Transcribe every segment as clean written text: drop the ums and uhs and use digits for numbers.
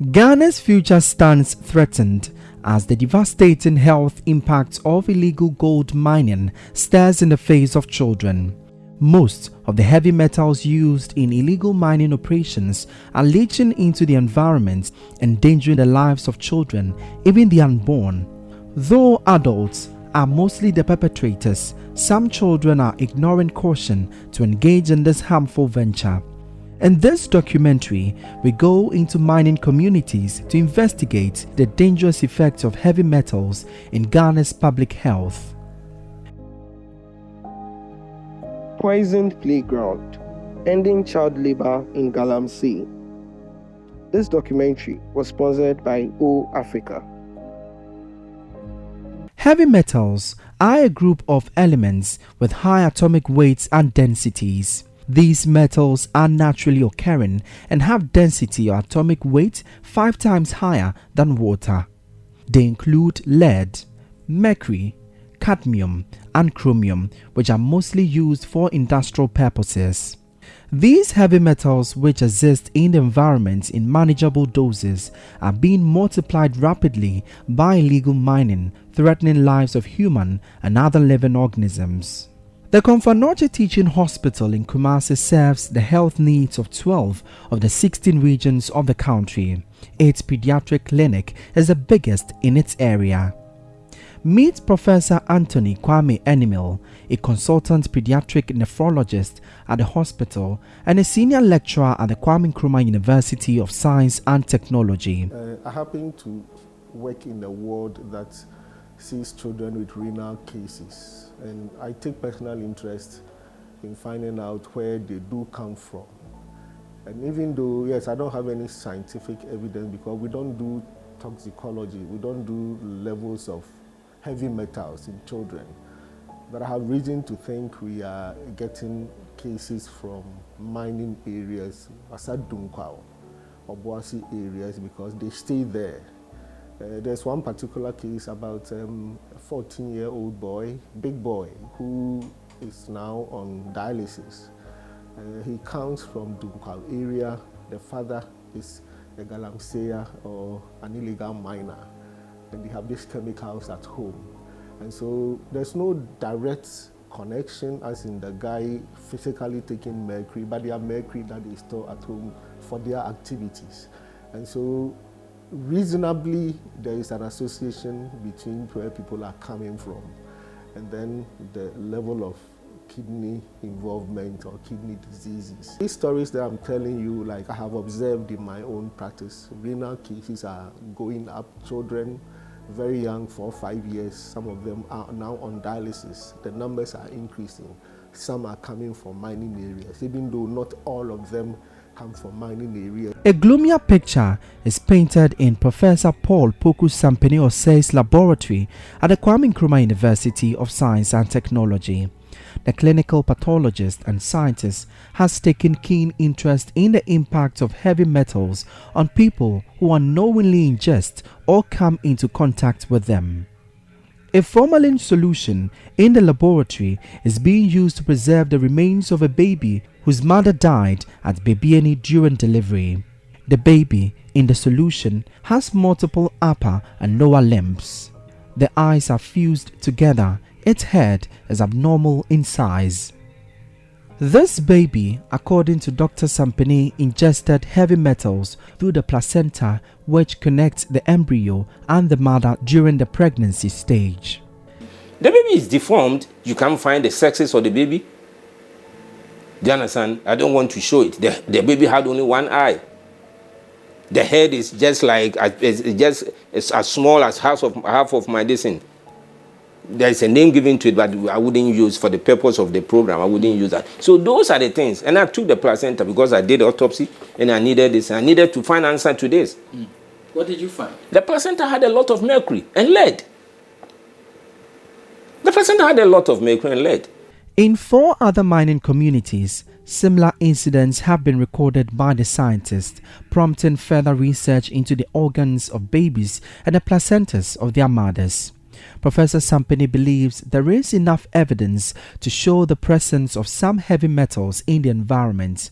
Ghana's future stands threatened as the devastating health impact of illegal gold mining stares in the face of children. Most of the heavy metals used in illegal mining operations are leaching into the environment, endangering the lives of children, even the unborn. Though adults are mostly the perpetrators, some children are ignoring caution to engage in this harmful venture. In this documentary, we go into mining communities to investigate the dangerous effects of heavy metals in Ghana's public health. Poisoned playground, ending child labor in Galamsey. This documentary was sponsored by OAfrica. Heavy metals are a group of elements with high atomic weights and densities. These metals are naturally occurring and have density or atomic weight 5 times higher than water. They include lead, mercury, cadmium, and chromium, which are mostly used for industrial purposes. These heavy metals, which exist in the environment in manageable doses, are being multiplied rapidly by illegal mining, threatening lives of human and other living organisms. The Komfo Teaching Hospital in Kumasi serves the health needs of 12 of the 16 regions of the country. Its pediatric clinic is the biggest in its area. Meet Professor Anthony Kwame Enimil, a consultant pediatric nephrologist at the hospital and a senior lecturer at the Kwame Nkrumah University of Science and Technology. I happen to work in a ward that sees children with renal cases, and I take personal interest in finding out where they do come from. And even though, yes, I don't have any scientific evidence because we don't do toxicology, we don't do levels of heavy metals in children, but I have reason to think we are getting cases from mining areas, Asadunkwa, Obuasi areas, because they stay there. There's one particular case about a 14-year-old boy, big boy, who is now on dialysis. He comes from Dunkwa area. The father is a Galamsey or an illegal miner, and they have these chemicals at home. And so there's no direct connection as in the guy physically taking mercury, but they have mercury that they store at home for their activities. And so reasonably, there is an association between where people are coming from and then the level of kidney involvement or kidney diseases. These stories that I'm telling you, like I have observed in my own practice, renal cases are going up. Children very young, 4 or 5 years, some of them are now on dialysis. The numbers are increasing. Some are coming from mining areas, even though not all of them come from mining areas. A gloomier picture is painted in Professor Paul Poku Sampene Osei's laboratory at the Kwame Nkrumah University of Science and Technology. The clinical pathologist and scientist has taken keen interest in the impact of heavy metals on people who unknowingly ingest or come into contact with them. A formalin solution in the laboratory is being used to preserve the remains of a baby whose mother died at Bebiani during delivery. The baby in the solution has multiple upper and lower limbs. The eyes are fused together. Its head is abnormal in size. This baby, according to Dr. Sampene, ingested heavy metals through the placenta, which connects the embryo and the mother during the pregnancy stage. The baby is deformed. You can't find the sexes of the baby. Do you understand? I don't want to show it. The baby had only one eye. The head is just like, it's as small as half of my distance. There's a name given to it, but I wouldn't use for the purpose of the program. I wouldn't use that. So those are the things. And I took the placenta because I did autopsy and I needed this. I needed to find answer to this. What did you find? The placenta had a lot of mercury and lead. The placenta had a lot of mercury and lead. In 4 other mining communities, similar incidents have been recorded by the scientists, prompting further research into the organs of babies and the placentas of their mothers. Professor Sampene believes there is enough evidence to show the presence of some heavy metals in the environment.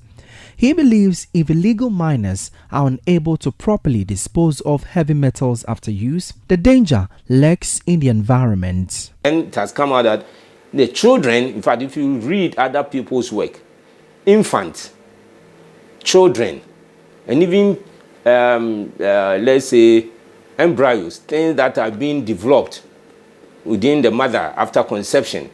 He believes if illegal miners are unable to properly dispose of heavy metals after use, the danger lurks in the environment. And it has come out that the children, in fact, if you read other people's work, infants, children, and even, let's say, embryos, things that are being developed within the mother after conception,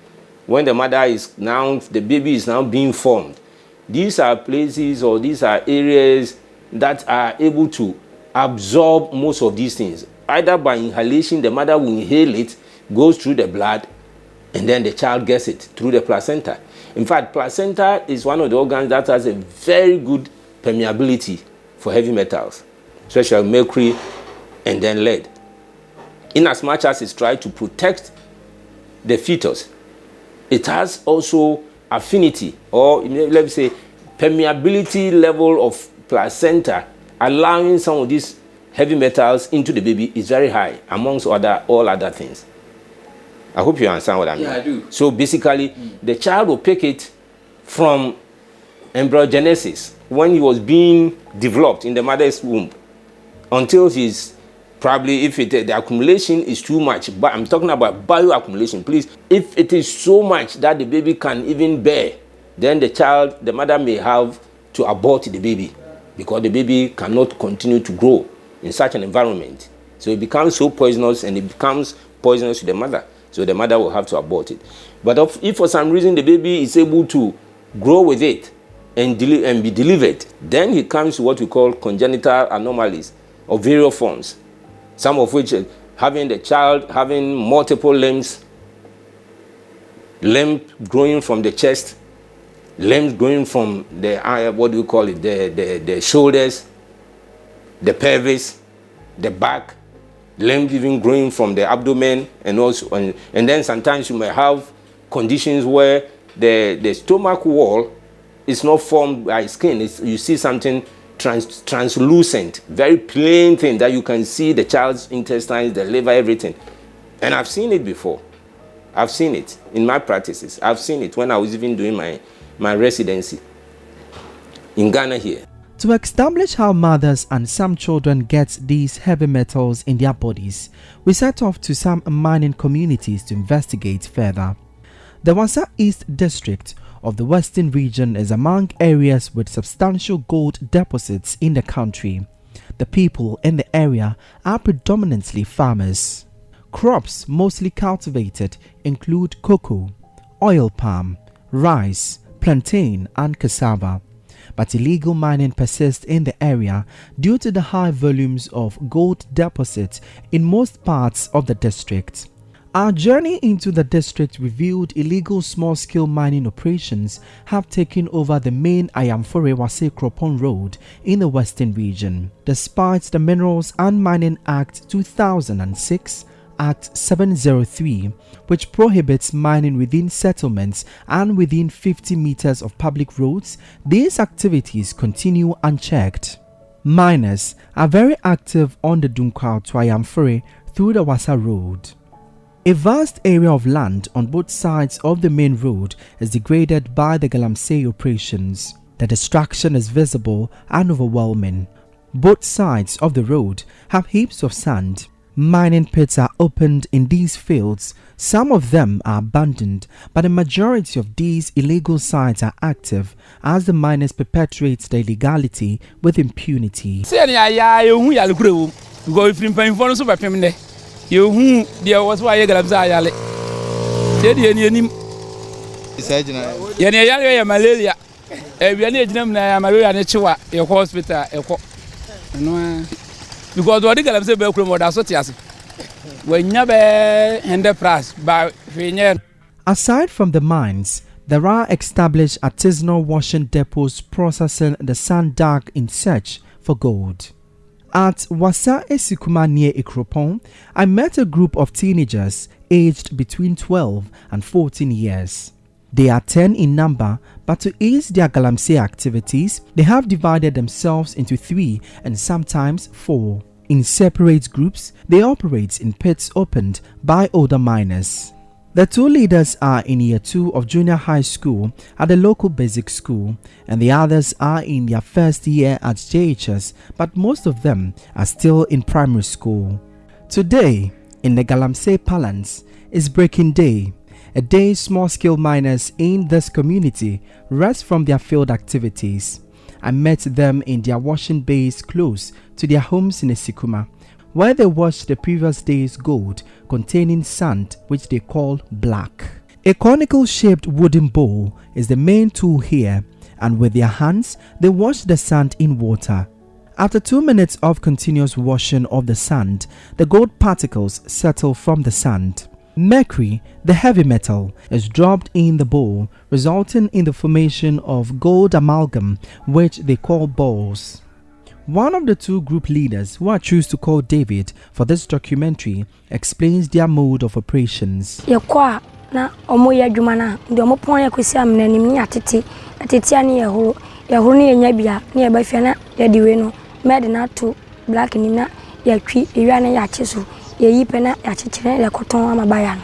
when the mother is now, the baby is now being formed. These are places or these are areas that are able to absorb most of these things. Either by inhalation, the mother will inhale it, goes through the blood, and then the child gets it through the placenta. In fact, placenta is one of the organs that has a very good permeability for heavy metals, especially mercury and then lead. In as much as it's tried to protect the fetus, it has also affinity, or let me say permeability level of placenta, allowing some of these heavy metals into the baby is very high amongst all other things. I hope you understand what I mean. Yeah, I do. So basically, the child will pick it from embryogenesis, when he was being developed in the mother's womb, until he's probably, if the accumulation is too much, but I'm talking about bioaccumulation, please. If it is so much that the baby can even bear, then the mother may have to abort the baby, because the baby cannot continue to grow in such an environment. So it becomes so poisonous, and it becomes poisonous to the mother. So the mother will have to abort it. But if for some reason the baby is able to grow with it and be delivered, then it comes to what we call congenital anomalies of various forms. Some of which having the child having multiple limbs, limb growing from the chest, limbs growing from the the shoulders, the pelvis, the back, limbs even growing from the abdomen, and also and then sometimes you may have conditions where the stomach wall is not formed by skin. You see something translucent, very plain thing that you can see the child's intestines, the liver, everything. And I've seen it before. I've seen it in my practices. I've seen it when I was even doing my residency in Ghana here. To establish how mothers and some children get these heavy metals in their bodies, we set off to some mining communities to investigate further. The Wassa East District of the Western region is among areas with substantial gold deposits in the country. The people in the area are predominantly farmers. Crops mostly cultivated include cocoa, oil palm, rice, plantain and cassava. But illegal mining persists in the area due to the high volumes of gold deposits in most parts of the district. Our journey into the district revealed illegal small-scale mining operations have taken over the main Ayamfore-Wase-Kropon road in the western region. Despite the Minerals and Mining Act 2006, Act 703, which prohibits mining within settlements and within 50 meters of public roads, these activities continue unchecked. Miners are very active on the Dunkwa to Ayamfore through the Wassa Road. A vast area of land on both sides of the main road is degraded by the Galamsey operations. The destruction is visible and overwhelming. Both sides of the road have heaps of sand. Mining pits are opened in these fields. Some of them are abandoned, but the majority of these illegal sites are active as the miners perpetuate the illegality with impunity. Because what the Galamsey be kuro that's what yasi. When you be hende price by finier. Aside from the mines, there are established artisanal washing depots processing the sand dug in search for gold. At Wassa Esikuma near Ikropon, I met a group of teenagers aged between 12 and 14 years. They are 10 in number, but to ease their Galamsey activities, they have divided themselves into 3 and sometimes 4. In separate groups, they operate in pits opened by older miners. The two leaders are in year 2 of junior high school at the local basic school, and the others are in their first year at JHS, but most of them are still in primary school. Today, in the Galamsey Palance, is breaking day, a day small-scale miners in this community rest from their field activities. I met them in their washing bays close to their homes in Esikuma, where they washed the previous day's gold containing sand which they call black. A conical-shaped wooden bowl is the main tool here, and with their hands they wash the sand in water. After 2 minutes of continuous washing of the sand, the gold particles settle from the sand. Mercury, the heavy metal, is dropped in the bowl, resulting in the formation of gold amalgam which they call balls. One of the two group leaders, who I choose to call David for this documentary, explains their mode of operations. Na omoya adwuma na ndi omopon ya kwesi amnanim ni atete ani yehoro ni enya bia na ye ba fia na ye diwe no med na to black ni na ya twi ewia na ya cheso ye yipe na ya chechire le koton amabaya.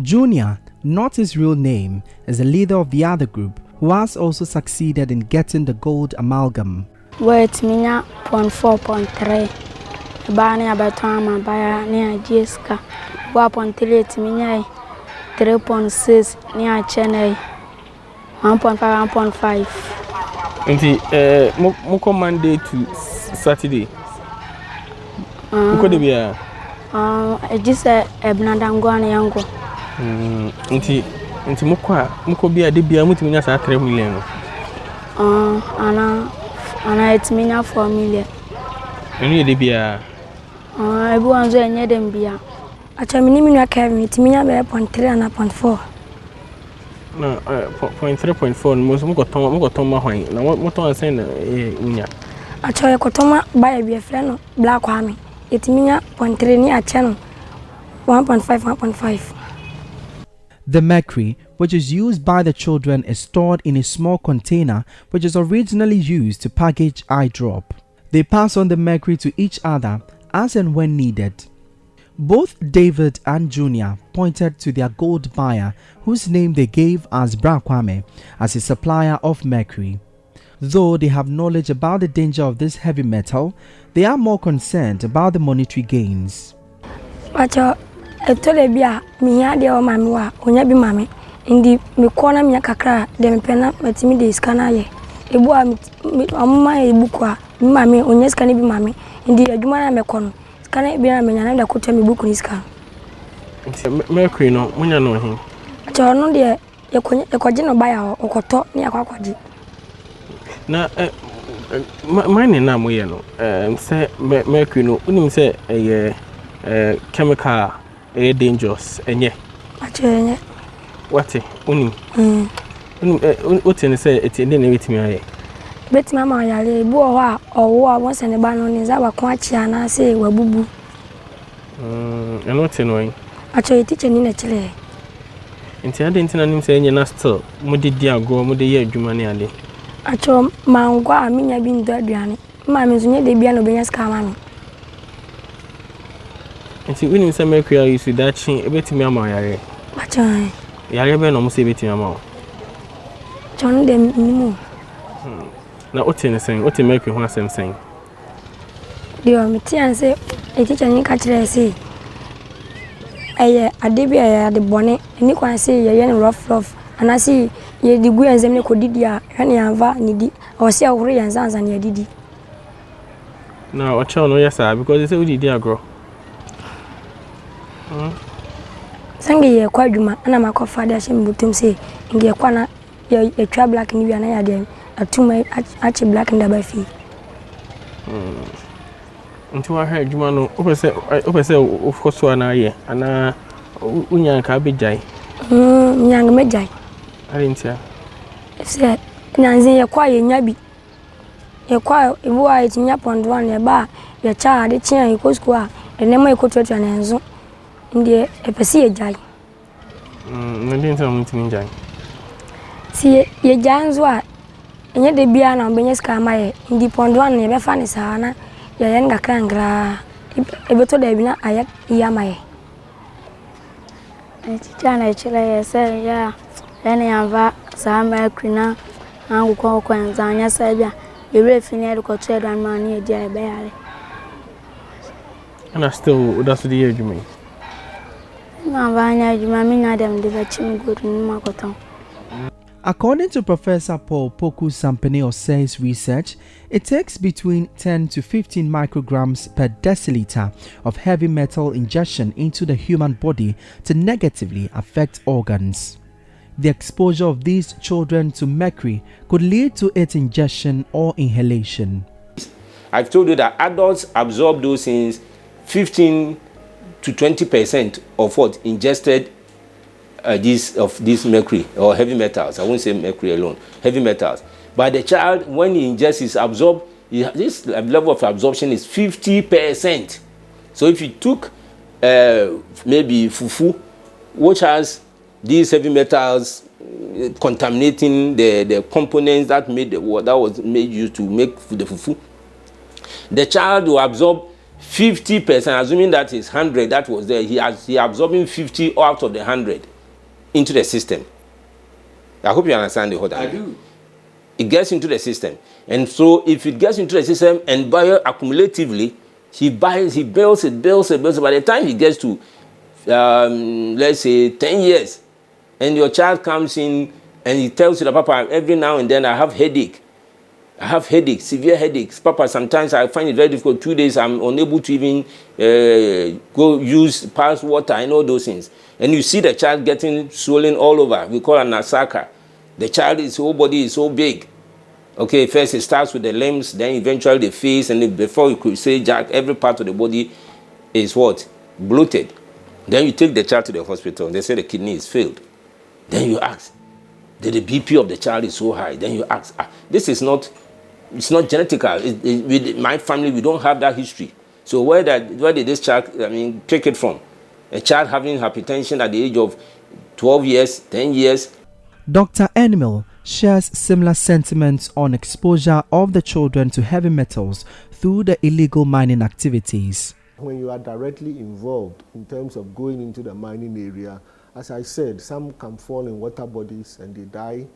Junior, not his real name, is the leader of the other group who has also succeeded in getting the gold amalgam. Wait minya 0.4.3 ba na ya beton amabaya na jeska 1.3 minya 3.6 near Chennai 1.5 1.5. Moko Monday to Saturday. Moko de bia. Just ebnadangwana yango. Nti moko bia de bia mutimi nya sa 3 million. Ana etiminya 4 million. Enu de bia. Ebu anzo enye dem bia. Acha minimi nwa Kevin timinya be 0.3 na 0.4. Na 0.3.4 moko ton ma hwan na moto an sen na unya. Acha ye kotoma ba ye bi efre no black kwame etiminya 0.3 ni acha no 1.5. The mercury, which is used by the children, is stored in a small container which is originally used to package eye drop. They pass on the mercury to each other as and when needed. Both David and Junior pointed to their gold buyer, whose name they gave as Brakwame, as a supplier of mercury. Though they have knowledge about the danger of this heavy metal, they are more concerned about the monetary gains. Acha etole bia miya de o mami wa onya bi mami indi me kona miya kakra de me pena matimi de iskana ye ebu amuma ebu kwa mami onya iskana bi mami indi adwuma na me kono iskana bi na me nyana da kotua me buku ni iskana mercury no munya no hin acha no de yekoje no baya okoto ni akwakoje na mine na moye no say mercury no unim say chemical dangerous enye acha enye what unim utin say etinde na betimi aye betimi ama yale ebu o ha owo a won se ne ba no ni za ba kon achi ana say wabubu eno tin no acha etiche ni na chile nti ade ntina nim say enye na still mudidi ago mude ye adwuma ne ade acha mangwa aminya bi ndo aduane ma me zunye de bia no benya ska ma me nti unim say mercury is that chin ebetimi ama yare acha yare be no mo say ebetimi ama John de nimu na otin sen otin mercury ho asem sen dio meti an say etiche ni ka chire say eye ade bi eye ade bone ni kwan say ye ne rough ana say ye di gu enzem ne kodidi a hwane yanva ni di o say ahuru yanzanza ne didi na o chaw no yesa because they say we didi agro sange ye kwa dwuma ana makofa da hye mbutum say nge kwa na ye twa black ni wi ana ya de atuma achi black nda ba fi nti wa ha dwuma no opese of course ana ye ana unya ka bejai nyanga mejai arintia se nanzi ye kwa ye nyabi ye kwa ibu a etinya pondwa ne ba ye cha ade chia ikosko a enema ikototo na enzo ndie epesi ye jai ndi nta mutimi jai si ye janzo a enye de bia na obenye ska amaye ndi pondwa ne be fa ne sana ye yen gakrangra ebeto da bi na ayak iya amaye Teacher na chile say yeah. Any ava sa Mercury na angu kwa nzanya sabia. Ere fini e ko trade and money e dia be yare. And I still that's the age me. Na vanya juma mi na dem de ba chim good ni makoton. According to Professor Paul Poku Sampene Osei's research, it takes between 10 to 15 micrograms per deciliter of heavy metal ingestion into the human body to negatively affect organs. The exposure of these children to mercury could lead to its ingestion or inhalation. I've told you that adults absorb those things 15 to 20% of what ingested this mercury or heavy metals. I won't say mercury alone, heavy metals. But the child, when he ingests, is absorbed. This level of absorption is 50%. So if you took maybe fufu, which has these heavy metals contaminating the components that made that was made used to make the fufu, the child will absorb 50%, assuming that is 100 that was there. He absorbing 50 out of the 100 into the system. I hope you understand the whole. I do. It gets into the system, and so if it gets into the system and accumulatively, he builds it. By the time he gets to, let's say 10 years, and your child comes in and he tells you that, Papa, every now and then I have headache. I have headaches, severe headaches. Papa, sometimes I find it very difficult. 2 days I'm unable to even go use pass water and all those things. And you see the child getting swollen all over. We call it nasaka. The child, his whole body is so big. Okay, first it starts with the limbs, then eventually the face, and then before you could say Jack, every part of the body is what? Bloated. Then you take the child to the hospital. They say the kidney is failed. Then you ask, the BP of the child is so high. Then you ask, this is not, it's not genetical. With my family, we don't have that history. So where did this child, take it from? A child having hypertension at the age of 12 years, 10 years. Dr. Enimel shares similar sentiments on exposure of the children to heavy metals through the illegal mining activities. When you are directly involved in terms of going into the mining area, as I said, some can fall in water bodies and they die.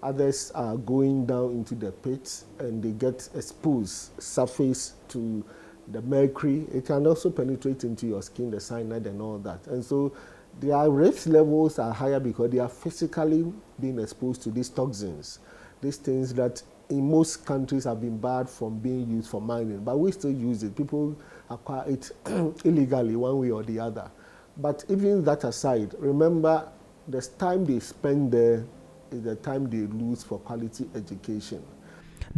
Others are going down into the pits and they get exposed surface to the mercury. It can also penetrate into your skin, the cyanide and all that. And so their risk levels are higher because they are physically being exposed to these toxins, these things that in most countries have been barred from being used for mining, but we still use it. People acquire it illegally one way or the other. But even that aside, remember the time they spend there is the time they lose for quality education.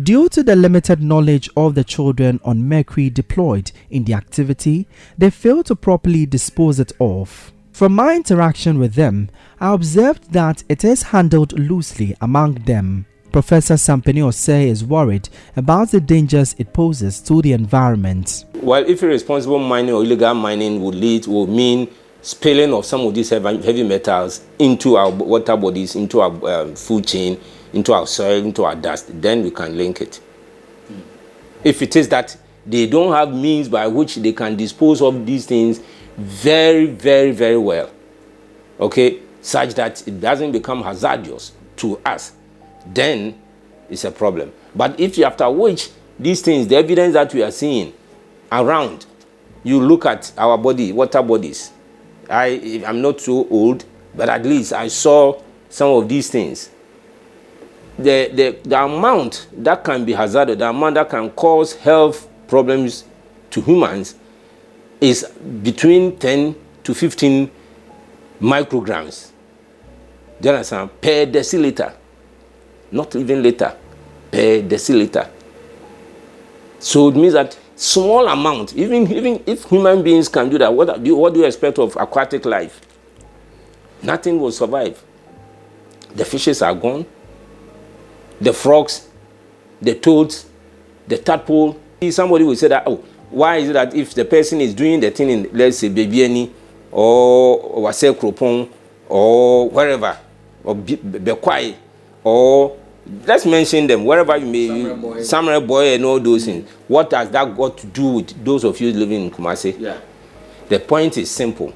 Due to the limited knowledge of the children on mercury deployed in the activity, they fail to properly dispose it of. From my interaction with them, I observed that it is handled loosely among them. Professor Sampene Osei is worried about the dangers it poses to the environment. Well, if irresponsible mining or illegal mining will mean spilling of some of these heavy metals into our water bodies, into our food chain, into our soil, into our dust, then we can link it. If it is that they don't have means by which they can dispose of these things very, very, very well, okay, such that it doesn't become hazardous to us, then it's a problem. But if after which these things, the evidence that we are seeing around, you look at our body, water bodies. I'm not so old, but at least I saw some of these things. The amount that can be hazardous, the amount that can cause health problems to humans is between 10 to 15 micrograms. Do you understand? Per deciliter. Not even liter, per deciliter. So it means that small amount, even if human beings can do that, what do you expect of aquatic life? Nothing will survive. The fishes are gone. The frogs, the toads, the tadpole. Somebody will say that, oh, why is it that if the person is doing the thing in, let's say, Bebiani or Wase Kropon or wherever, or Bekwai, or let's mention them, wherever you may, Samurai Boy and all those things. What has that got to do with those of you living in Kumasi? Yeah. The point is simple.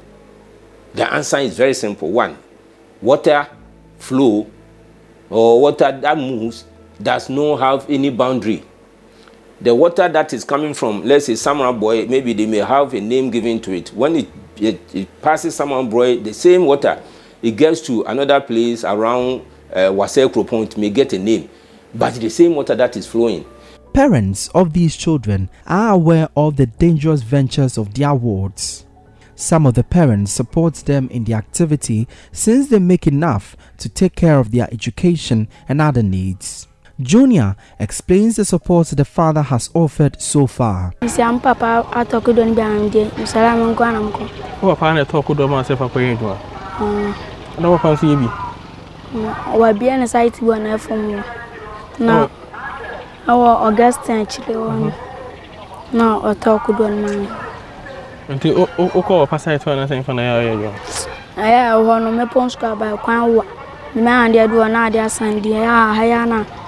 The answer is very simple. One, water flow or water that moves does not have any boundary. The water that is coming from, let's say, Samurai Boy, maybe they may have a name given to it. When it passes Samurai Boy, the same water, it gets to another place around Wasai Kropon, it may get a name. But the same water that is flowing. Parents of these children are aware of the dangerous ventures of their wards. Some of the parents support them in the activity since they make enough to take care of their education and other needs. Junior explains the support the father has offered so far. Papa atokudon biamde, Salam Guanamco. What partner talk with myself for you? No one see me. Or be an site one from now. Our Augustine Chile one. Now, or talk with one man. Until Oko Passai to anything from the area. I have one of my ponscar by Kwan. The man there do another Sunday. Hayana.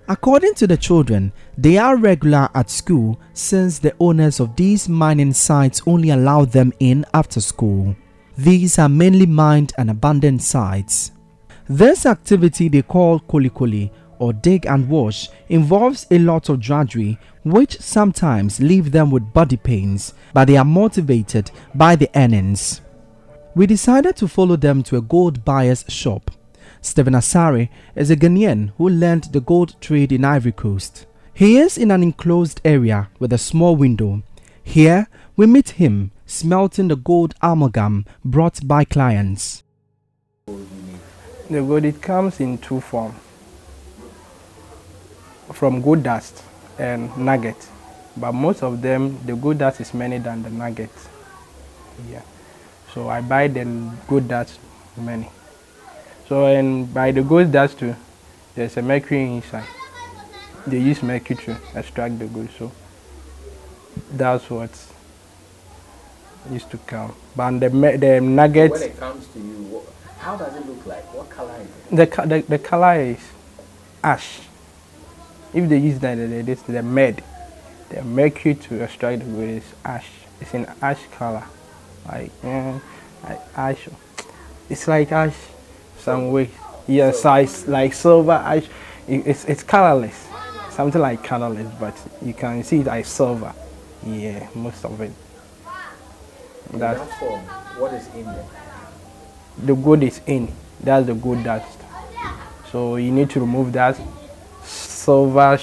According to the children, they are regular at school since the owners of these mining sites only allow them in after school. These are mainly mined and abandoned sites. This activity they call kolikoli or dig and wash involves a lot of drudgery which sometimes leave them with body pains, but they are motivated by the earnings. We decided to follow them to a gold buyer's shop. Stephen Asare is a Ghanaian who learned the gold trade in Ivory Coast. He is in an enclosed area with a small window. Here, we meet him smelting the gold amalgam brought by clients. The gold, it comes in two forms. From gold dust and nugget. But most of them, the gold dust is many than the nugget. Yeah. So I buy the gold dust many. So, and by the gold dust too, there's a mercury inside. They use mercury to extract the gold, so that's what used to come. But the nuggets. When it comes to you, how does it look like? What color is it? The color is ash. If they use the med, the mercury to extract the gold is ash. It's in ash color, like ash. It's like ash. Some way, yeah, size like silver ash. It's colorless, something like colorless, but you can see it as silver. Yeah, most of it. That form, what is in there? The gold is in. That's the gold dust. So you need to remove that silver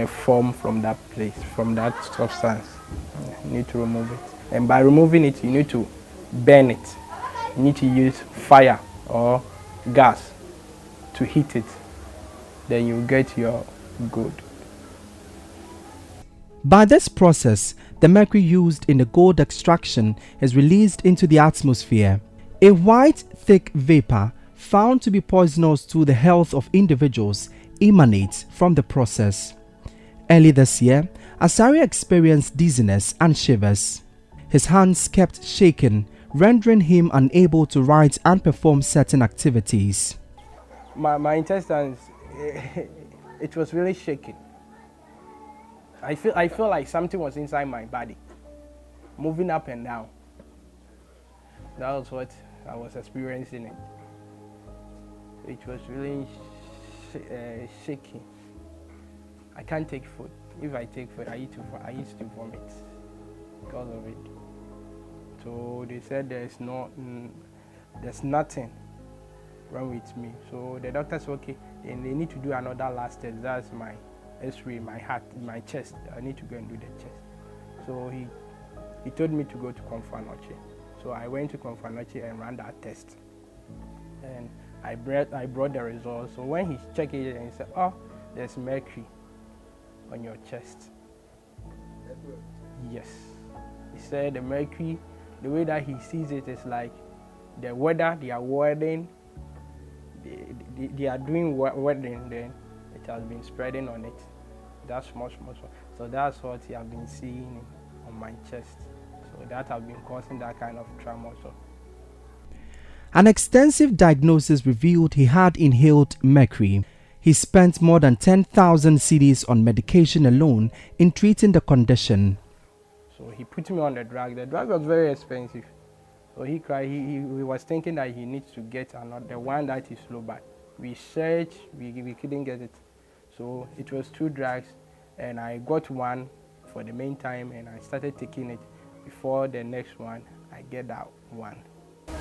form from that place, from that substance. You need to remove it, and by removing it, you need to burn it. You need to use fire or gas to heat it, then you get your gold. By this process, the mercury used in the gold extraction is released into the atmosphere. A white, thick vapor found to be poisonous to the health of individuals emanates from the process. Early this year, Asari experienced dizziness and shivers. His hands kept shaking, rendering him unable to write and perform certain activities. My intestines, it was really shaking. I feel like something was inside my body, moving up and down. That was what I was experiencing. It was really shaking. I can't take food. If I take food, I used to vomit because of it. So they said there's nothing wrong with me. So the doctor said, okay, and they need to do another last test. That's my X-ray, my heart, my chest. I need to go and do the chest. So he told me to go to Confanoche. So I went to Confanoche and ran that test. And I brought the results. So when he checked it, and he said, oh, there's mercury on your chest. Yes. He said the mercury, the way that he sees it is like the weather, they are weathering, they are doing weathering, then it has been spreading on it. That's much. So that's what he has been seeing on my chest. So that has been causing that kind of trauma. So. An extensive diagnosis revealed he had inhaled mercury. He spent more than 10,000 cedis on medication alone in treating the condition. So he put me on the drug. The drug was very expensive. So he cried. He was thinking that he needs to get another one that is low, but we searched, we couldn't get it. So it was 2 drugs, and I got one for the meantime, and I started taking it. Before the next one, I get that one.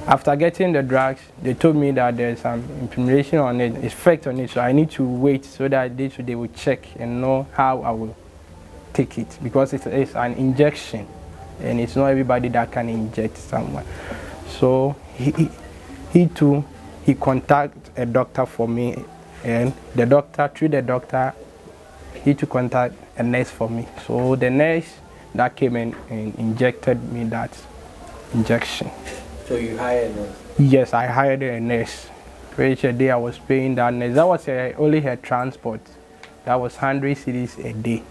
After getting the drugs, they told me that there's some inflammation on it, effect on it, so I need to wait so that they will check and know how I will take it, because it's an injection, and it's not everybody that can inject someone. So he contact a doctor for me, and the doctor, through the doctor, he to contact a nurse for me. So the nurse that came in and injected me that injection. So you hired a nurse? Yes, I hired a nurse. Each day I was paying that nurse. That was only her transport. That was 100 cedis a day.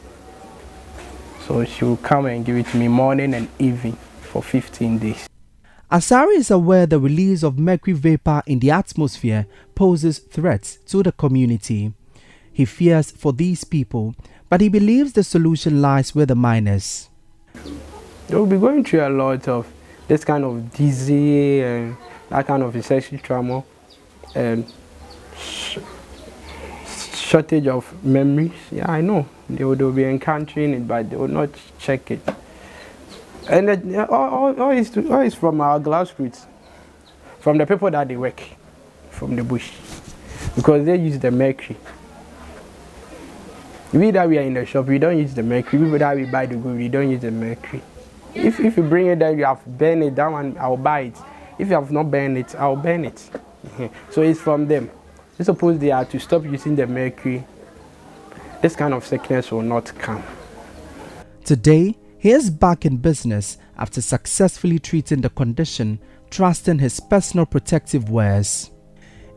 So she would come and give it to me morning and evening for 15 days. Asari is aware the release of mercury vapor in the atmosphere poses threats to the community. He fears for these people, but he believes the solution lies with the miners. They will be going through a lot of this kind of disease and that kind of essential trauma and shortage of memories. Yeah, I know. They will be encountering it, but they will not check it. And all is from our grassroots, from the people that they work, from the bush, because they use the mercury. We that we are in the shop, we don't use the mercury. People that we buy the good, we don't use the mercury. If you bring it down, you have burned it down, and I'll buy it. If you have not burned it, I'll burn it. So it's from them. I suppose they are to stop using the mercury. This kind of sickness will not come. Today, he is back in business after successfully treating the condition, trusting his personal protective wares.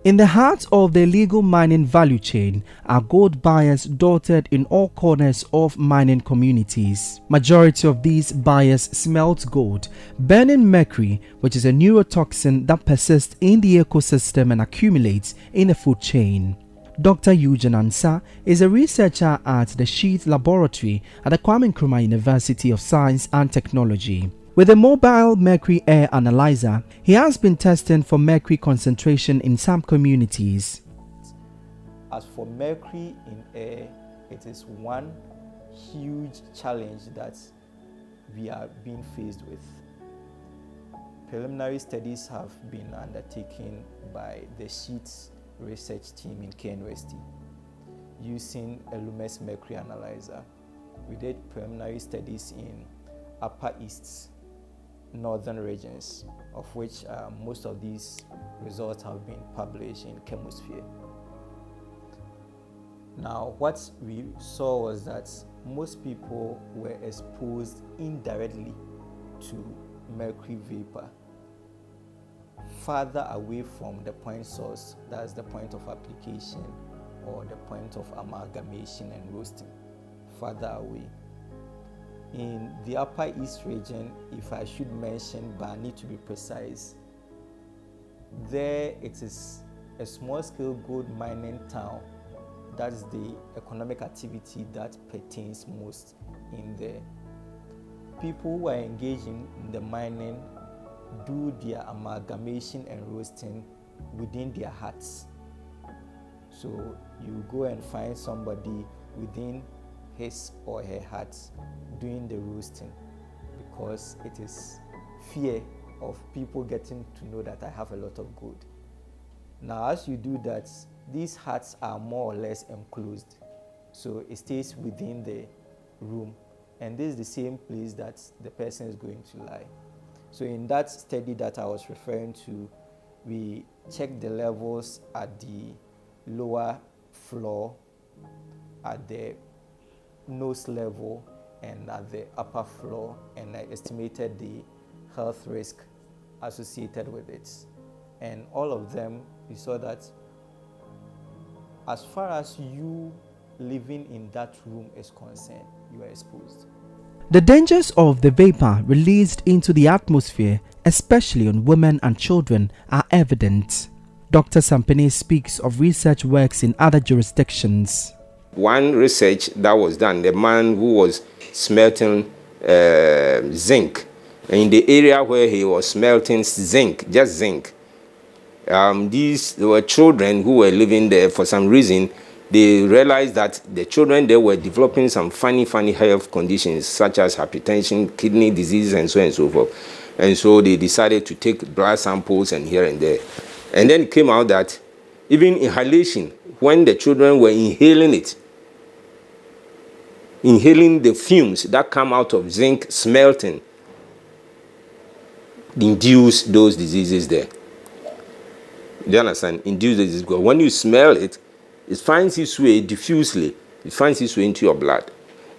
In the heart of the illegal mining value chain are gold buyers dotted in all corners of mining communities. Majority of these buyers smelt gold, burning mercury, which is a neurotoxin that persists in the ecosystem and accumulates in the food chain. Dr. Eugene Ansah is a researcher at the Sheath Laboratory at the Kwame Nkrumah University of Science and Technology. With a mobile mercury air analyzer, he has been testing for mercury concentration in some communities. As for mercury in air, it is one huge challenge that we are being faced with. Preliminary studies have been undertaken by the Sheath research team in KNUST using a Lumes mercury analyzer. We did preliminary studies in Upper East, northern regions, of which most of these results have been published in Chemosphere. Now, what we saw was that most people were exposed indirectly to mercury vapor, farther away from the point source, that's the point of application or the point of amalgamation and roasting, farther away. In the Upper East region, if I should mention, but I need to be precise, there it is a small-scale gold mining town. That's the economic activity that pertains most in there. People who are engaged in the mining do their amalgamation and roasting within their huts. So you go and find somebody within his or her hut doing the roasting, because it is fear of people getting to know that I have a lot of gold. Now, as you do that, these huts are more or less enclosed, so it stays within the room, and this is the same place that the person is going to lie. So in that study that I was referring to, we checked the levels at the lower floor, at the nose level, and at the upper floor, and I estimated the health risk associated with it. And all of them, we saw that as far as you living in that room is concerned, you are exposed. The dangers of the vapor released into the atmosphere, especially on women and children, are evident. Dr. Sampene speaks of research works in other jurisdictions. One research that was done, the man who was smelting zinc in the area where he was smelting zinc, just zinc. These were children who were living there. For some reason, they realized that the children there were developing some funny health conditions, such as hypertension, kidney disease, and so on and so forth. And so they decided to take blood samples and here and there. And then it came out that even inhalation, when the children were inhaling the fumes that come out of zinc smelting, induce those diseases there. Do you understand? Induce the disease. Because when you smell it, it finds its way diffusely. It finds its way into your blood.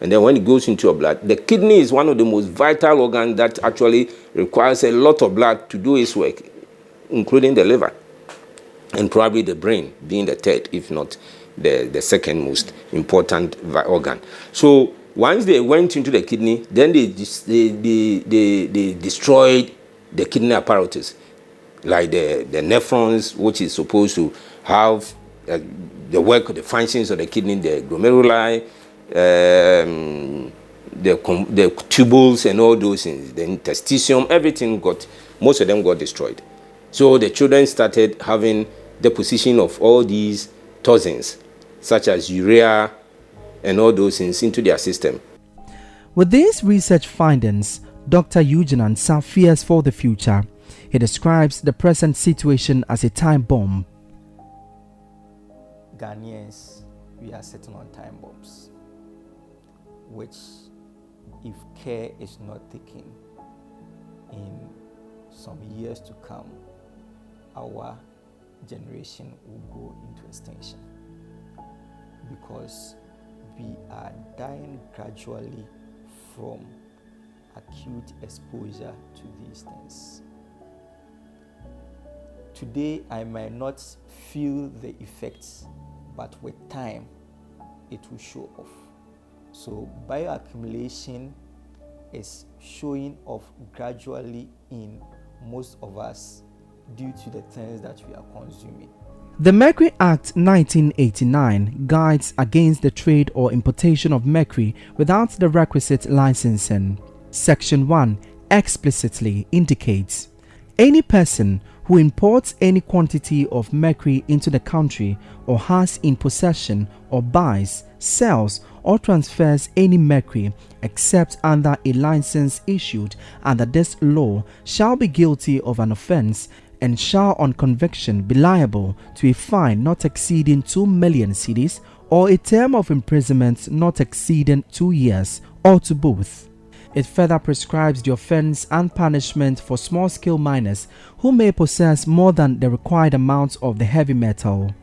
And then when it goes into your blood, the kidney is one of the most vital organs that actually requires a lot of blood to do its work, including the liver. And probably the brain being the third, if not the second most important organ. So once they went into the kidney, then they destroyed the kidney apparatus, like the nephrons, which is supposed to have the work, the functions of the kidney, the glomeruli, the tubules and all those things, the interstitium, everything most of them got destroyed. So the children started having deposition of all these toxins, such as urea and all those things, into their system. With these research findings, Dr. Eugene Ansah fears for the future. He describes the present situation as a time bomb. Ghanaians, we are sitting on time bombs, which, if care is not taken, in some years to come, our generation will go into extinction, because we are dying gradually from acute exposure to these things. Today, I might not feel the effects, but with time, it will show off. So bioaccumulation is showing off gradually in most of us due to the things that we are consuming. The Mercury Act 1989 guides against the trade or importation of mercury without the requisite licensing. Section 1 explicitly indicates any person who imports any quantity of mercury into the country or has in possession or buys, sells or transfers any mercury except under a license issued under this law shall be guilty of an offense and shall on conviction be liable to a fine not exceeding 2 million cedis or a term of imprisonment not exceeding 2 years, or to both. It further prescribes the offense and punishment for small-scale miners who may possess more than the required amount of the heavy metal.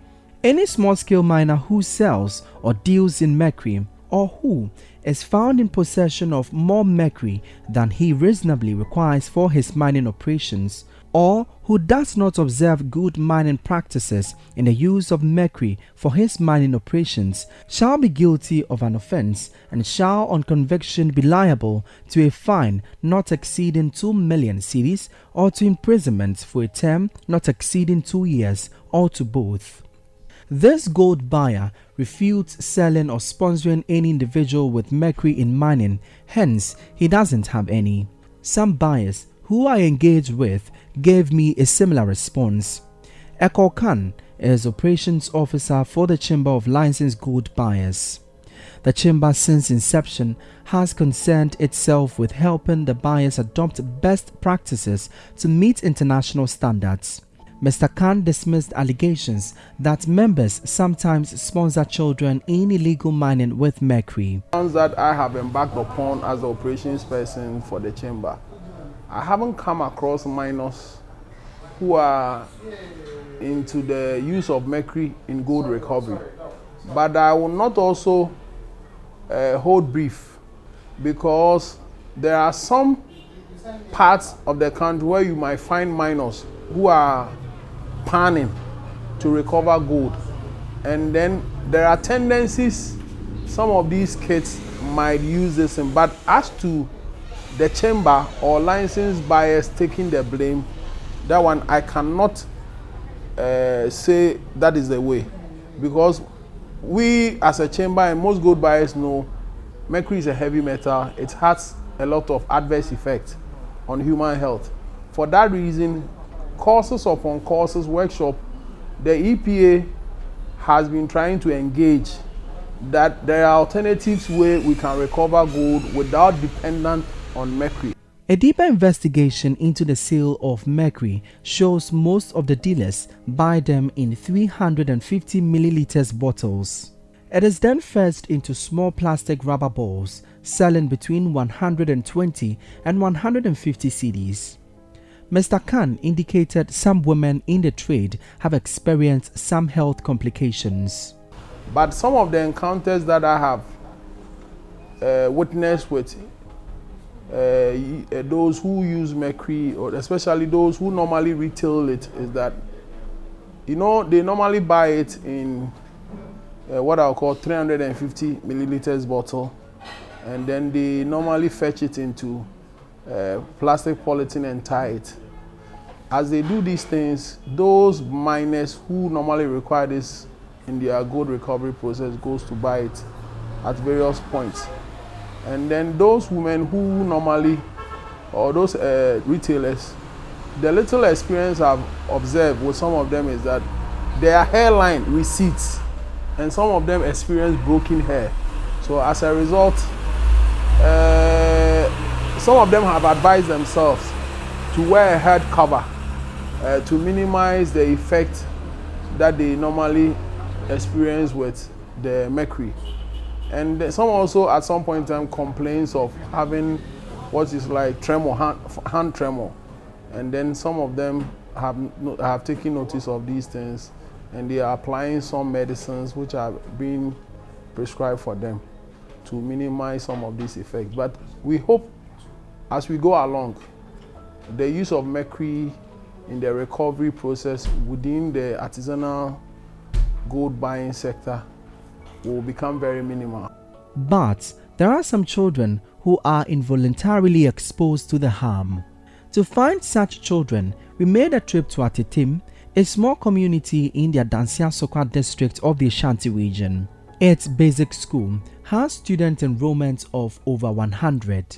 Any small-scale miner who sells or deals in mercury, or who is found in possession of more mercury than he reasonably requires for his mining operations, or who does not observe good mining practices in the use of mercury for his mining operations, shall be guilty of an offense and shall on conviction be liable to a fine not exceeding 2 million cedis or to imprisonment for a term not exceeding 2 years, or to both. This gold buyer refutes selling or sponsoring any individual with mercury in mining, hence he doesn't have any. Some buyers who I engaged with gave me a similar response. Eko Khan is operations officer for the Chamber of Licensed Gold Buyers. The chamber since inception has concerned itself with helping the buyers adopt best practices to meet international standards. Mr. Khan dismissed allegations that members sometimes sponsor children in illegal mining with mercury. That I have embarked upon as the operations person for the chamber, I haven't come across miners who are into the use of mercury in gold recovery. But I will not also hold brief, because there are some parts of the country where you might find miners who are panning to recover gold. And then there are tendencies, some of these kids might use this, but as to the chamber or licensed buyers taking the blame, that one I cannot say that is the way, because we as a chamber and most gold buyers know mercury is a heavy metal. It has a lot of adverse effects on human health. For that reason, courses upon courses, workshop, the EPA has been trying to engage that there are alternatives where we can recover gold without dependent on mercury. A deeper investigation into the sale of mercury shows most of the dealers buy them in 350 milliliters bottles. It is then fetched into small plastic rubber balls, selling between 120 and 150 cedis. Mr. Khan indicated some women in the trade have experienced some health complications. But some of the encounters that I have witnessed with those who use mercury, or especially those who normally retail it, is that, they normally buy it in what I'll call 350 milliliters bottle, and then they normally fetch it into plastic polythene and tie it. As they do these things, those miners who normally require this in their gold recovery process goes to buy it at various points. And then those women who normally, or those retailers, the little experience I've observed with some of them is that their hairline recedes, and some of them experience broken hair. So as a result, some of them have advised themselves to wear a head cover to minimize the effect that they normally experience with the mercury. And some also at some point in time complains of having what is like tremor, hand tremor. And then some of them have taken notice of these things, and they are applying some medicines which are being prescribed for them to minimize some of these effects. But we hope as we go along, the use of mercury in the recovery process within the artisanal gold buying sector will become very minimal. But there are some children who are involuntarily exposed to the harm. To find such children, we made a trip to Atitim, a small community in the Adansia Sokwa district of the Ashanti region. Its basic school has student enrollment of over 100.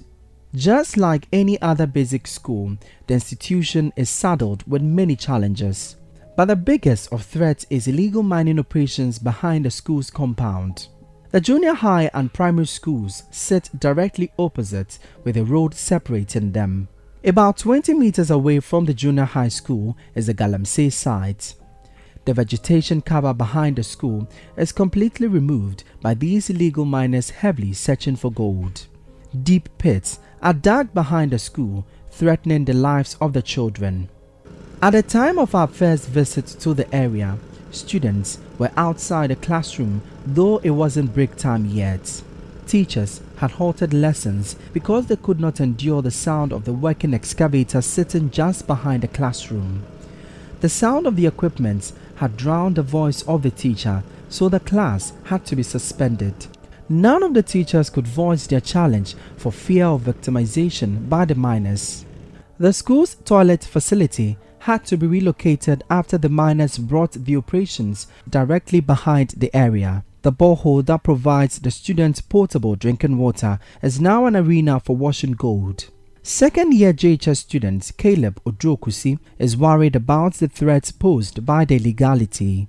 Just like any other basic school, the institution is saddled with many challenges. But the biggest of threats is illegal mining operations behind the school's compound. The junior high and primary schools sit directly opposite, with a road separating them. About 20 meters away from the junior high school is the Galamsey site. The vegetation cover behind the school is completely removed by these illegal miners heavily searching for gold. Deep pits are dug behind the school, threatening the lives of the children. At the time of our first visit to the area, students were outside the classroom, though it wasn't break time yet. Teachers had halted lessons because they could not endure the sound of the working excavator sitting just behind the classroom. The sound of the equipment had drowned the voice of the teacher, so the class had to be suspended. None of the teachers could voice their challenge for fear of victimization by the miners. The school's toilet facility had to be relocated after the miners brought the operations directly behind the area. The borehole that provides the students portable drinking water is now an arena for washing gold. Second-year JHS student Caleb Odrokusi is worried about the threats posed by the illegality.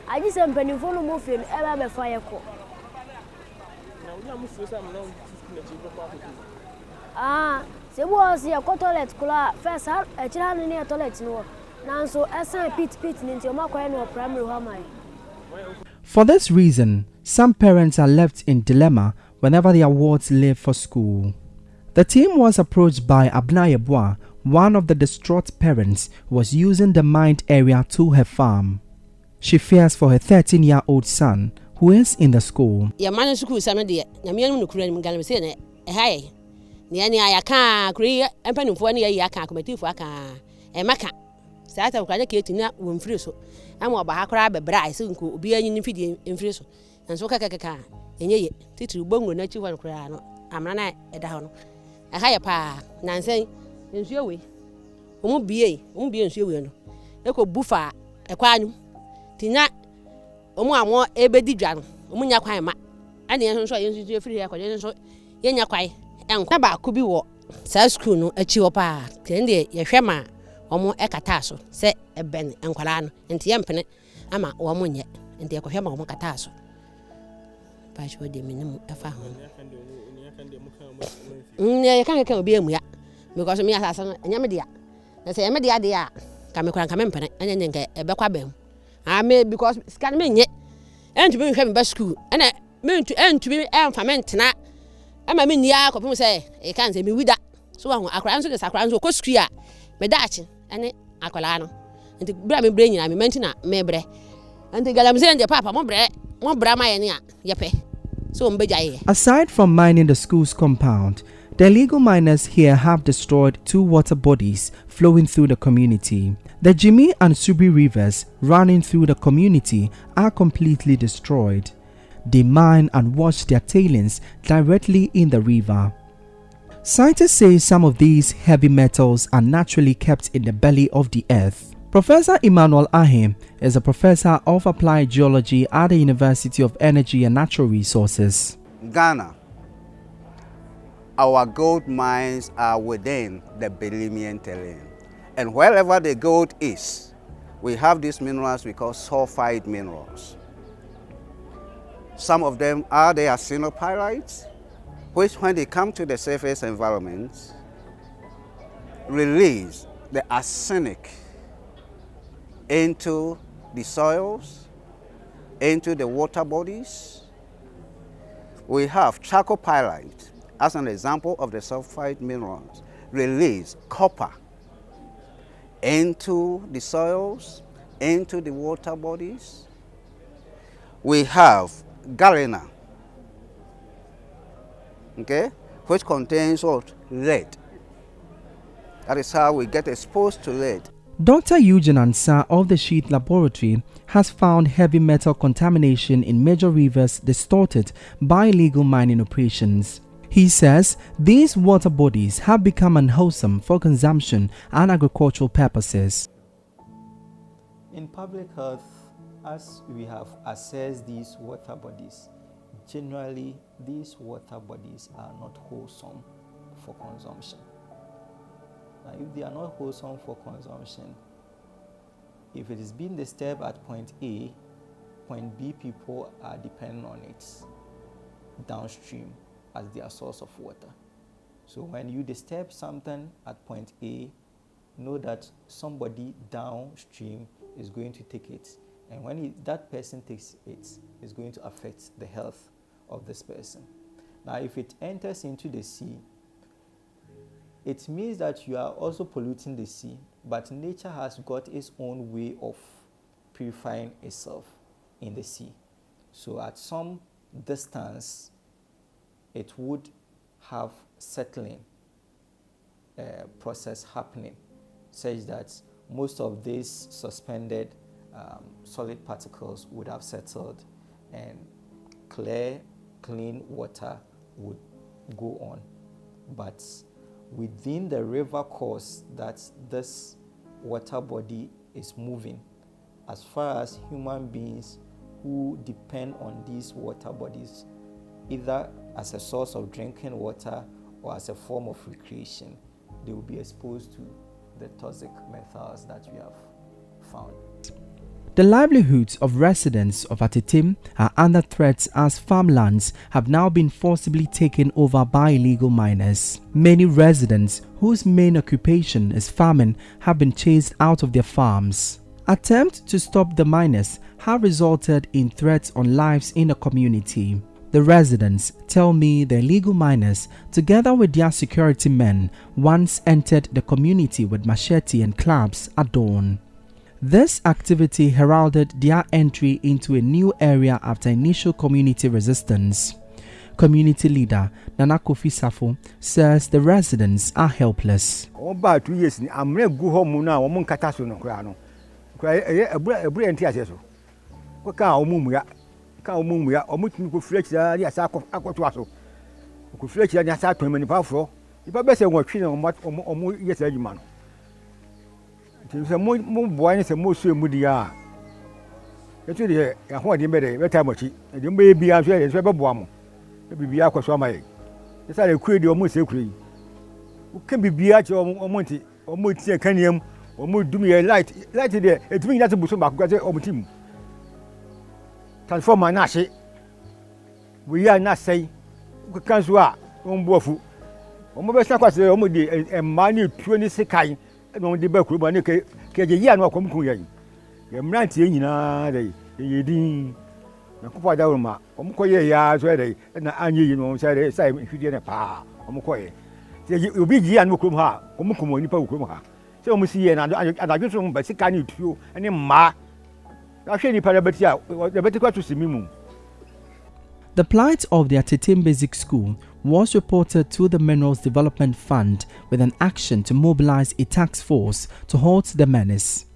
I just am penny for no more film ever fire call. Se was here toilet cola first a child near toilet no. Now so as I pit into my primary home. For this reason, some parents are left in dilemma whenever their wards leave for school. The team was approached by Abnaya Bois, one of the distraught parents who was using the mined area to her farm. She fears for her 13-year-old son, who is in the school. Your man is school, some dear. Yamian Ukraine Galamsey, hey. Niani Ayaka, Korea, and Penny for any Yaka, committee for Aka, and Maka. Sata Kanakitina, when Friso. I'm about Hakrab, Bry, soon could be an infidel in Friso. And so Kaka, and ye, Titu Bongo, not you one cry. I'm not at down. A higher pa, Nancy, in your way. Won't be in Syrian. Echo Buffa, a quanum. Tina, omo amo ebedi dwa no omo nya kwan ma ane yen so yen free here kwaje so yen nya kwai enko ba ko bi wo sa school no achi wo pa kende ye hwema omo ekata so se eben enkwala no enti ye mpene ama wo mo nye enti ye ko hwema omo kata so ba jo de minim efa ho ye kan obi emu ya because me asasa nya me dia na se me dia dia ka me kran ka me mpene anya nyenke ebekwa bem me because scan me nye entu be hwe me ba school ena me entu be emfa me ntena ama me nia ko pem se e kan se me wida so wa ho akra nso de sakra nso ko school a me daachi ene akola no enti bra me bre nyina me mentina me bre enti galamsey nje papa mo bra ma ye ne a ye pe so mbejaye. Aside from mining the school's compound, the illegal miners here have destroyed 2 water bodies flowing through the community. The Jimmy and Subi rivers running through the community are completely destroyed. They mine and wash their tailings directly in the river. Scientists say some of these heavy metals are naturally kept in the belly of the earth. Professor Emmanuel Ahim is a professor of applied geology at the University of Energy and Natural Resources. Ghana, our gold mines are within the Belimian terrain. And wherever the gold is, we have these minerals we call sulfide minerals. Some of them are the arsenopyrites, which when they come to the surface environment, release the arsenic into the soils, into the water bodies. We have chalcopyrite, as an example of the sulfide minerals, release copper into the soils, into the water bodies. We have galena, okay, which contains what? Lead. That is how we get exposed to lead. Dr. Eugene Ansah of the Sheet Laboratory has found heavy metal contamination in major rivers distorted by illegal mining operations. He says these water bodies have become unwholesome for consumption and agricultural purposes. In public health, as we have assessed these water bodies, generally these water bodies are not wholesome for consumption. Now, if they are not wholesome for consumption, if it is being disturbed at point A, point B people are dependent on it downstream as their source of water. So when you disturb something at point A, know that somebody downstream is going to take it. And when that person takes it, it's going to affect the health of this person. Now, if it enters into the sea, it means that you are also polluting the sea, but nature has got its own way of purifying itself in the sea. So at some distance, it would have settling process happening, such that most of these suspended solid particles would have settled and clear, clean water would go on. But within the river course that this water body is moving, as far as human beings who depend on these water bodies, either as a source of drinking water or as a form of recreation, they will be exposed to the toxic metals that we have found. The livelihoods of residents of Atitim are under threat as farmlands have now been forcibly taken over by illegal miners. Many residents whose main occupation is farming have been chased out of their farms. Attempts to stop the miners have resulted in threats on lives in the community. The residents tell me the illegal miners, together with their security men, once entered the community with machete and clubs at dawn. This activity heralded their entry into a new area after initial community resistance. Community leader Nana Kofi Safo says the residents are helpless. About 2 years, I'm going to go home now. I'm going to cut no crano. A brilliant answer. What can't move? Can't move. I'm going to fletch the attack of Aquatuaso. You could fletch the attack to many powerful. If I best watch on what or yes, man. It's a more boy, it's a more sweet moody. It's really a what you made a time. You may be as well as ever bomb. Maybe be aqua so my. It's a creed almost a creed. Who can be Biacho or Monty or Monty Canium or Mood do me a light there. It's me that to Busum Graduate or team. Transform my Nashi. We are not saying we can't swear on Bofu. On my second, Omudi and money 26 kind and on the back room, and Kajan or Comkuyan. I'm ranting in a day. You didn't. Quite down my Omkoya yards ready, and I knew you know, said, if you didn't pa, Omkoya. You'll be Gian Mukumha, Omukum, Nipa. So, Monsieur, and I just want by 6 kind of you, and then Ma. I shall parabetia, the better to see me. The plight of the Atitim Basic School was reported to the Minerals Development Fund with an action to mobilize a task force to halt the menace.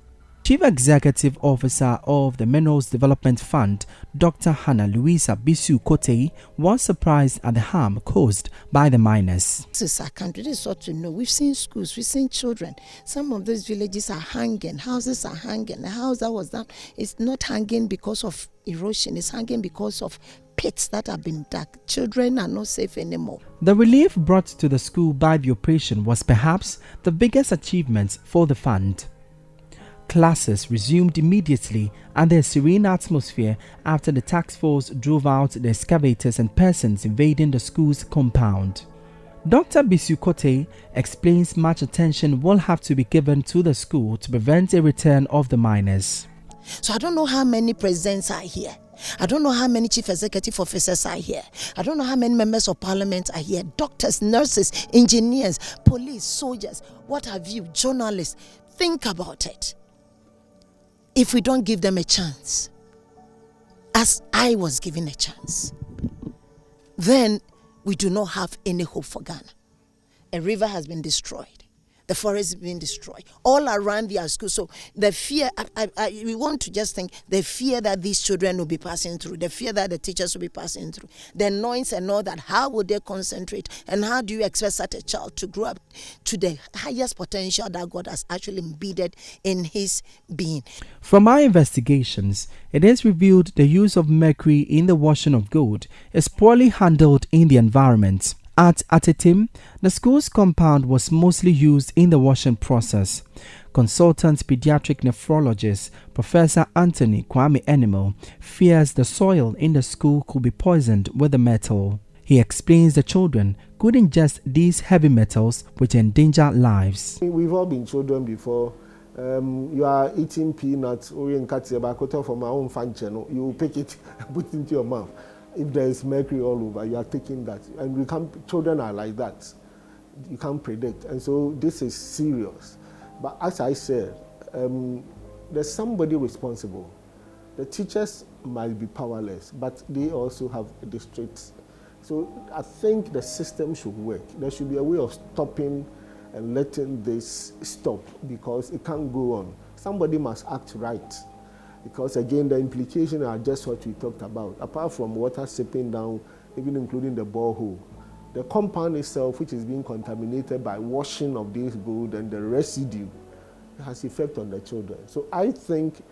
Chief Executive Officer of the Minerals Development Fund, Dr. Hannah Louisa Bisu-Kotei, was surprised at the harm caused by the miners. This is our country. This is what we know. We've seen schools, we've seen children. Some of those villages are hanging, houses are hanging. The house that was down is not hanging because of erosion, it's hanging because of pits that have been dug. Children are not safe anymore. The relief brought to the school by the operation was perhaps the biggest achievement for the fund. Classes resumed immediately and their serene atmosphere after the task force drove out the excavators and persons invading the school's compound. Dr. Bisu-Kotei explains much attention will have to be given to the school to prevent a return of the miners. So I don't know how many presidents are here. I don't know how many chief executive officers are here. I don't know how many members of parliament are here. Doctors, nurses, engineers, police, soldiers, what have you, journalists. Think about it. If we don't give them a chance, as I was given a chance, then we do not have any hope for Ghana. A river has been destroyed. The forest has been destroyed. All around the school. So the fear, we want to just think, the fear that these children will be passing through, the fear that the teachers will be passing through, the noise and all that, how would they concentrate? And how do you expect such a child to grow up to the highest potential that God has actually embedded in his being? From our investigations, it is revealed the use of mercury in the washing of gold is poorly handled in the environment. At Atitim, the school's compound was mostly used in the washing process. Consultant pediatric nephrologist Professor Anthony Kwame Enimo fears the soil in the school could be poisoned with the metal. He explains the children could ingest these heavy metals which endanger lives. We've all been children before. You are eating peanuts or in Katsiaba from my own fan channel. You pick it and put it into your mouth. If there is mercury all over, you are taking that. And children are like that. You can't predict. And so this is serious. But as I said, there's somebody responsible. The teachers might be powerless, but they also have districts. So I think the system should work. There should be a way of stopping and letting this stop because it can't go on. Somebody must act right. Because again, the implications are just what we talked about. Apart from water seeping down, even including the borehole, the compound itself, which is being contaminated by washing of this gold and the residue, has effect on the children. So I think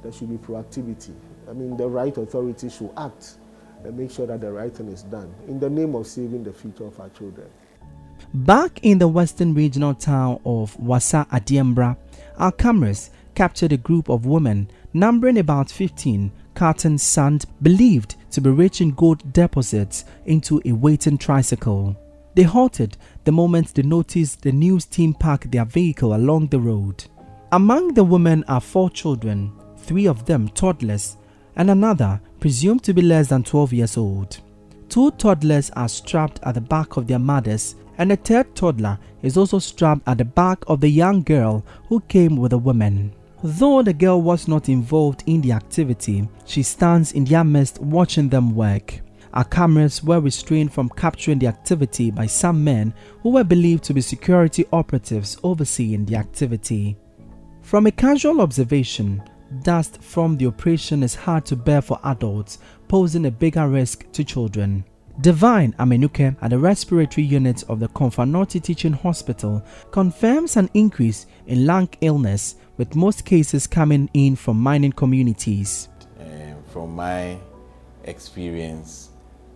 there should be proactivity. I mean, the right authorities should act and make sure that the right thing is done in the name of saving the future of our children. Back in the western regional town of Wassa Adiembra, our cameras captured a group of women numbering about 15 carting sand believed to be rich in gold deposits into a waiting tricycle. They halted the moment they noticed the news team parked their vehicle along the road. Among the women are 4 children, 3 of them toddlers, and another presumed to be less than 12 years old. 2 toddlers are strapped at the back of their mothers, and a 3rd toddler is also strapped at the back of the young girl who came with the women. Though the girl was not involved in the activity, she stands in their midst watching them work. Our cameras were restrained from capturing the activity by some men who were believed to be security operatives overseeing the activity. From a casual observation, dust from the operation is hard to bear for adults, posing a bigger risk to children. Divine Amenuke at the respiratory unit of the Konfanorti Teaching Hospital confirms an increase in lung illness, with most cases coming in from mining communities. from my experience,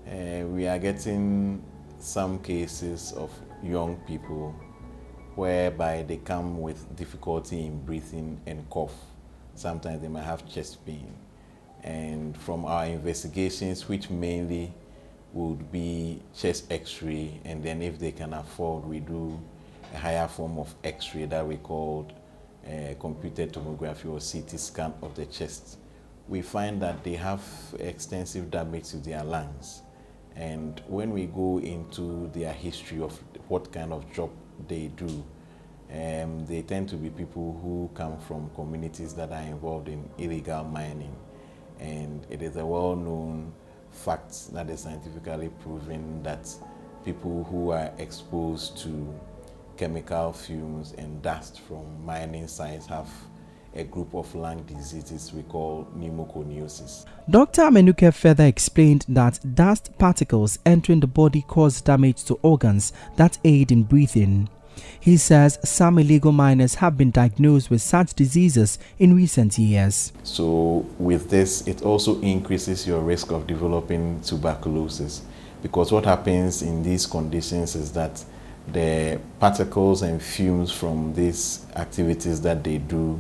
we are getting some cases of young people whereby they come with difficulty in breathing and cough. Sometimes they might have chest pain. And from our investigations, which mainly would be chest x-ray, and then if they can afford, we do a higher form of x-ray that we call computed tomography or CT scan of the chest. We find that they have extensive damage to their lungs. And when we go into their history of what kind of job they do, they tend to be people who come from communities that are involved in illegal mining. And it is a well-known fact that is scientifically proven that people who are exposed to chemical fumes and dust from mining sites have a group of lung diseases we call pneumoconiosis. Dr. Amenuke further explained that dust particles entering the body cause damage to organs that aid in breathing. He says some illegal miners have been diagnosed with such diseases in recent years. So with this, it also increases your risk of developing tuberculosis, because what happens in these conditions is that the particles and fumes from these activities that they do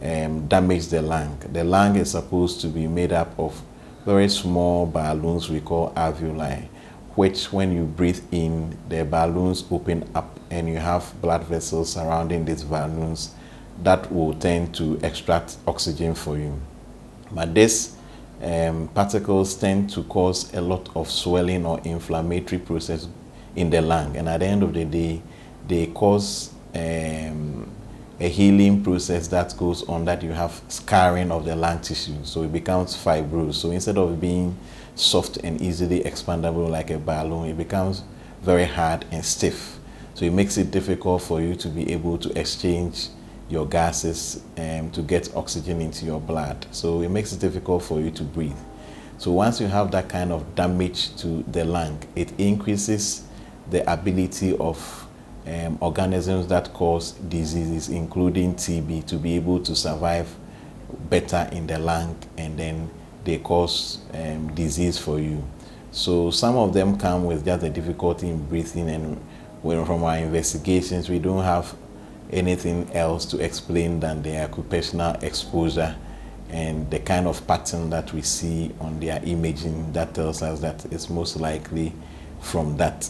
damage the lung. The lung is supposed to be made up of very small balloons we call alveoli, which when you breathe in, the balloons open up and you have blood vessels surrounding these balloons that will tend to extract oxygen for you. But these particles tend to cause a lot of swelling or inflammatory process in the lung, and at the end of the day, they cause a healing process that goes on, that you have scarring of the lung tissue, so it becomes fibrous. So instead of being soft and easily expandable like a balloon, it becomes very hard and stiff. So it makes it difficult for you to be able to exchange your gases to get oxygen into your blood. So it makes it difficult for you to breathe. So once you have that kind of damage to the lung, it increases the ability of organisms that cause diseases, including TB, to be able to survive better in the lung, and then they cause disease for you. So some of them come with just a difficulty in breathing, and from our investigations, we don't have anything else to explain than their occupational exposure and the kind of pattern that we see on their imaging that tells us that it's most likely from that.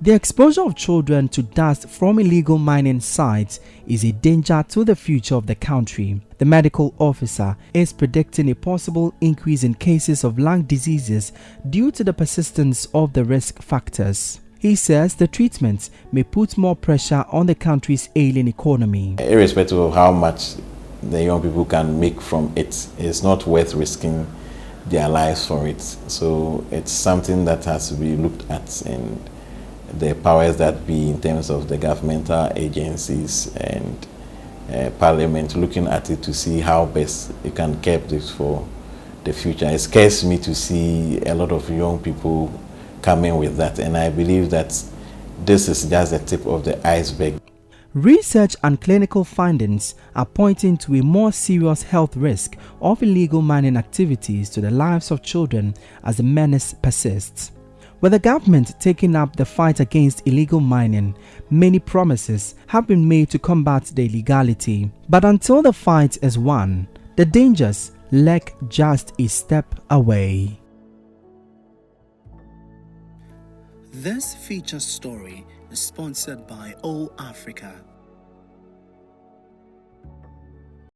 The exposure of children to dust from illegal mining sites is a danger to the future of the country. The medical officer is predicting a possible increase in cases of lung diseases due to the persistence of the risk factors. He says the treatment may put more pressure on the country's ailing economy. Irrespective of how much the young people can make from it, it's not worth risking their lives for it. So it's something that has to be looked at, and the powers that be in terms of the governmental agencies and parliament looking at it to see how best you can keep this for the future. It scares me to see a lot of young people coming with that, and I believe that this is just the tip of the iceberg. Research and clinical findings are pointing to a more serious health risk of illegal mining activities to the lives of children as the menace persists. With the government taking up the fight against illegal mining, many promises have been made to combat the illegality. But until the fight is won, the dangers lurk just a step away. This feature story is sponsored by OAfrica.